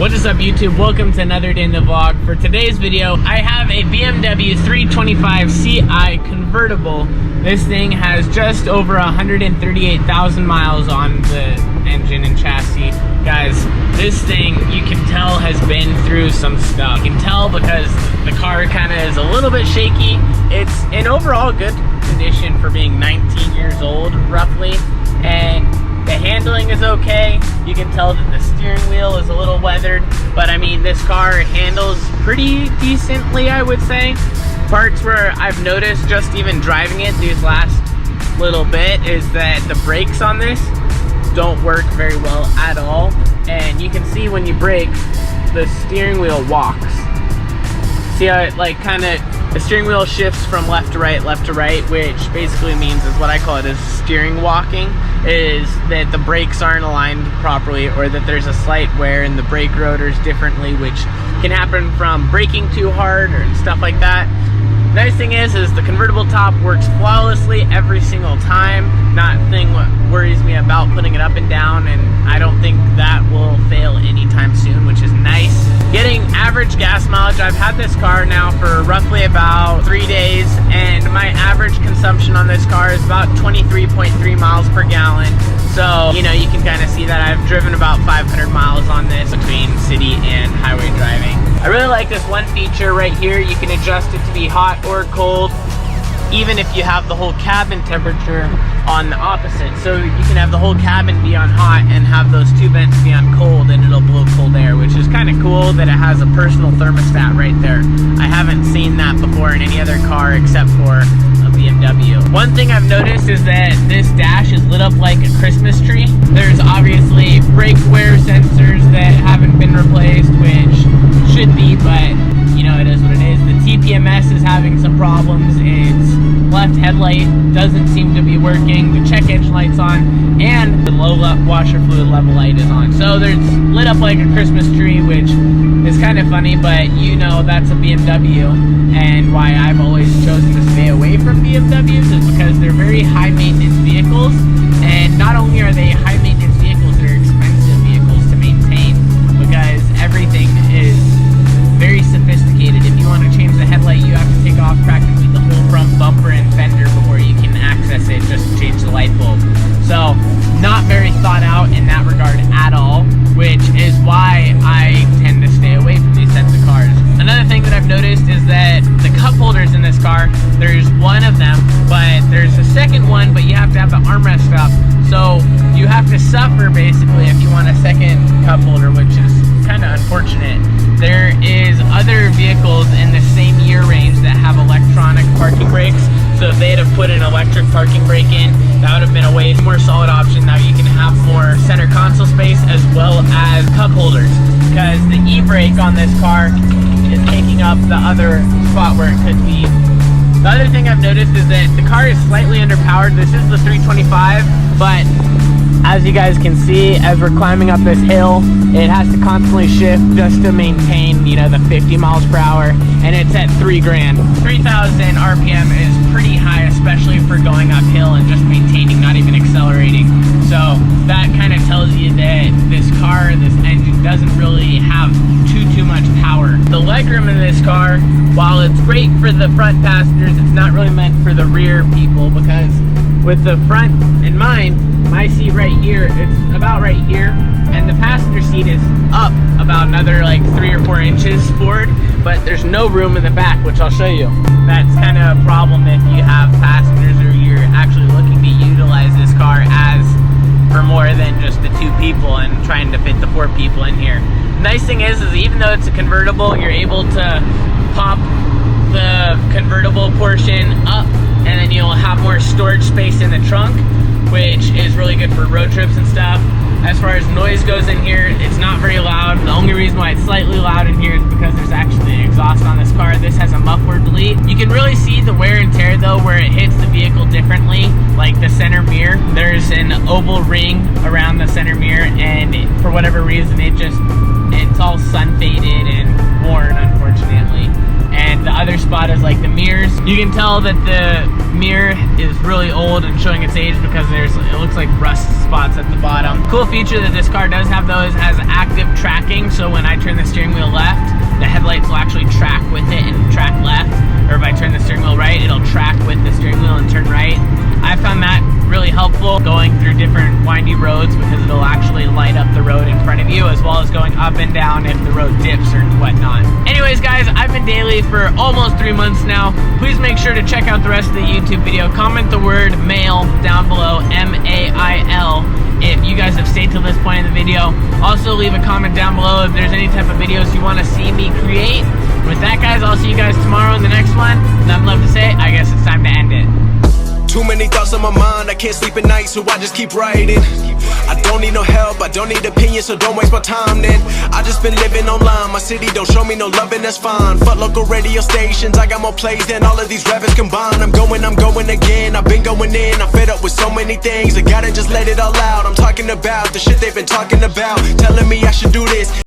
What is up, YouTube? Welcome to another day in the vlog. For today's video, I have a Bmw 325Ci convertible. This thing has just over 138,000 miles on the engine and chassis. Guys, this thing, you can tell, has been through some stuff. You can tell because the car kind of is a little bit shaky. It's in overall good condition for being 19 years old, roughly. And the handling is okay. You can tell that the steering wheel is a little weathered, but I mean, this car handles pretty decently, I would say. Parts where I've noticed just even driving it these last little bit is that the brakes on this don't work very well at all. And you can see when you brake, the steering wheel walks. See how it the steering wheel shifts from left to right, which basically means is what I call it is steering walking, is that the brakes aren't aligned properly or that there's a slight wear in the brake rotors differently, which can happen from braking too hard or stuff like that. Nice thing is the convertible top works flawlessly every single time. Not a thing what worries me about putting it up and down, and I don't think that will fail anytime soon, which is nice. Getting average gas mileage, I've had this car now for roughly about 3 days, and my average consumption on this car is about 23.3 miles per gallon. So, you know, you can kind of see that I've driven about 500 miles on this between city and highway driving. I really like this one feature right here. You can adjust it to be hot or cold, even if you have the whole cabin temperature on the opposite. So you can have the whole cabin be on hot and have those two vents be on cold, and it'll blow cold air, which is kind of cool that it has a personal thermostat right there. I haven't seen that before in any other car except for a BMW. One thing I've noticed is that this dash is lit up like a Christmas tree. There's obviously brake wear sensors that haven't been replaced, which should be, but you know, it is what it is. The TPMS is having some problems. Its left headlight doesn't seem to be working. The check engine light's on, and the low washer fluid level light is on. So there's lit up like a Christmas tree, which is kind of funny, but you know that's a BMW, and why I've always chosen to stay away from BMWs is because they're very high maintenance vehicles, and not only are they high maintenance vehicles, they're expensive vehicles to maintain because everything is very sophisticated. If you want to change the headlight, you have to take off practically the whole front bumper and fender before you can access it just to change the light bulb. So not very thought out in that regard at all, which is why I tend to stay away from these types of cars. Another thing that I've noticed is that the cup holders in this car, there's one of them, but there's a second one, but you have to have the armrest up. So you have to suffer basically if you want a second cup holder, which is kind of unfortunate. There is other vehicles in the same year range that have electronic parking brakes. So if they had put an electric parking brake in, that would have been a way more solid option. Now you can have more center console space as well as cup holders, because the e-brake on this car is taking up the other spot where it could be. The other thing I've noticed is that the car is slightly underpowered. This is the 325, but as you guys can see, as we're climbing up this hill, it has to constantly shift just to maintain, you know, the 50 miles per hour, and it's at 3 grand. 3,000 RPM is pretty high, especially for going uphill and just maintaining, not even accelerating. So that kind of tells you that this car, this engine, doesn't really have too much power. The legroom in this car, while it's great for the front passengers, it's not really meant for the rear people, because with the front in mind, my seat right here, it's about right here, and the passenger seat is up about another like 3 or 4 inches forward, but there's no room in the back, which I'll show you. That's kind of a problem if you have passengers or you're actually looking to utilize this car as for more than just the 2 people and trying to fit the 4 people in here. Nice thing is even though it's a convertible, you're able to pop the convertible portion up, and then you'll have more storage space in the trunk, which is really good for road trips and stuff. As far as noise goes in here, it's not very loud. The only reason why it's slightly loud in here is because there's actually an exhaust on this car. This has a muffler delete. You can really see the wear and tear though, where it hits the vehicle differently. Like the center mirror, there's an oval ring around the center mirror, and for whatever reason, it's all sun faded and worn, unfortunately. And and the other spot is like the mirrors. You can tell that the mirror is really old and showing its age because it looks like rust spots at the bottom. Cool feature that this car does have though is it has active tracking, so when I turn the steering wheel left, the headlights will actually track with it and track left, or if I turn the steering wheel right, it'll track with the steering wheel and turn right. I found that really helpful going through different windy roads because it'll actually light up the road in front of you, as well as going up and down if the road dips or whatnot. Anyways guys, I've been daily for almost 3 months now. Please make sure to check out the rest of the YouTube video. Comment the word mail down below, M-A-I-L, if you guys have stayed till this point in the video. Also leave a comment down below if there's any type of videos you want to see me create. With that guys, I'll see you guys tomorrow in the next one. Nothing left to say, I guess it's time to end it. Too many thoughts on my mind, I can't sleep at night, so I just keep writing. I don't need no help, I don't need opinions, so don't waste my time then. I just been living online, my city don't show me no love and that's fine. Fuck local radio stations, I got more plays than all of these rappers combined. I'm going again, I've been going in, I'm fed up with so many things. I gotta just let it all out, I'm talking about the shit they've been talking about, telling me I should do this.